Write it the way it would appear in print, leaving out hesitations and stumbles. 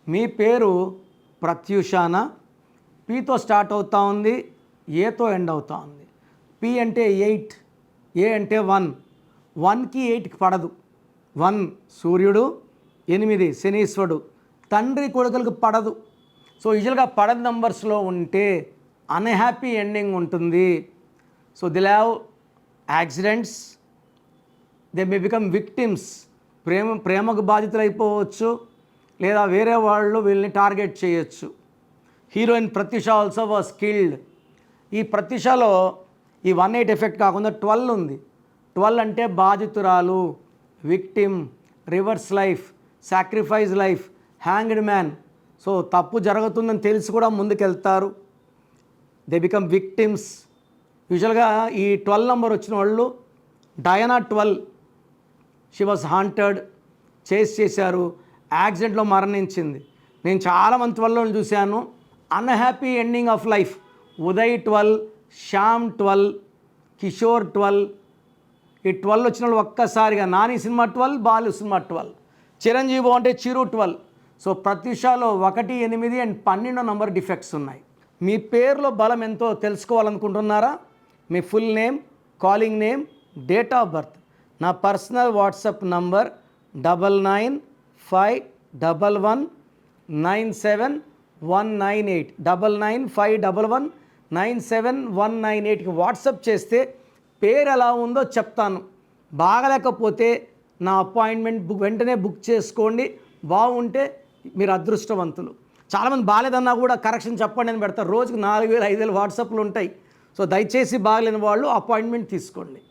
మీ పేరు ప్రత్యూషాన, పీతో స్టార్ట్ అవుతూ ఉంది, ఏతో ఎండ్ అవుతూ ఉంది. పి అంటే 8, ఏ అంటే 1. 1కి 8కి పడదు. 1 సూర్యుడు, 8 శనీశ్వరుడు, తండ్రి కొడుకులకు పడదు. సో యూజువల్గా పడని నంబర్స్లో ఉంటే అన్హ్యాపీ ఎండింగ్ ఉంటుంది. So they'll have accidents, they may become victims. ప్రేమకు బాధితులు అయిపోవచ్చు, లేదా వేరే వాళ్ళు వీళ్ళని టార్గెట్ చేయొచ్చు. Heroine Pratyusha also was killed. ఈ ప్రత్యూషలో ఈ 1-8 ఎఫెక్ట్ కాకుండా 12 ఉంది. 12 అంటే బాధితురాలు, victim, reverse life, sacrifice life, hanged man. So తప్పు జరుగుతుందని తెలిసి కూడా ముందుకెళ్తారు. They become victims. యూజువల్గా ఈ 12 నెంబర్ వచ్చిన వాళ్ళు డయానా 12, షీ వాజ్ హాంటెడ్, చేస్ చేశారు, యాక్సిడెంట్లో మరణించింది. నేను చాలామంది 12 చూశాను. Unhappy ending of life. Uday 12, Shyam 12, Kishore 12. ఈ 12 వచ్చిన వాళ్ళు ఒక్కసారిగా నాని సినిమా 12, బాలు సినిమా 12, చిరంజీవి అంటే చిరు 12. సో ప్రత్యూషలో 1, 8 అండ్ 12 నంబర్ డిఫెక్ట్స్ ఉన్నాయి. మీ పేరులో బలం ఎంతో తెలుసుకోవాలనుకుంటున్నారా? మీ full name, calling name, date of birth. నా పర్సనల్ వాట్సాప్ నంబర్ 9951197198 9951197198కి వాట్సాప్ చేస్తే పేరు ఎలా ఉందో చెప్తాను. బాగలేకపోతే నా అపాయింట్మెంట్ వెంటనే బుక్ చేసుకోండి. బాగుంటే మీరు అదృష్టవంతులు. చాలామంది బాగాలేదన్నా కూడా కరెక్షన్ చెప్పండి అని పెడతారు. రోజుకు 4000 5000 వాట్సాప్లు ఉంటాయి. సో దయచేసి బాగలేని వాళ్ళు అపాయింట్మెంట్ తీసుకోండి.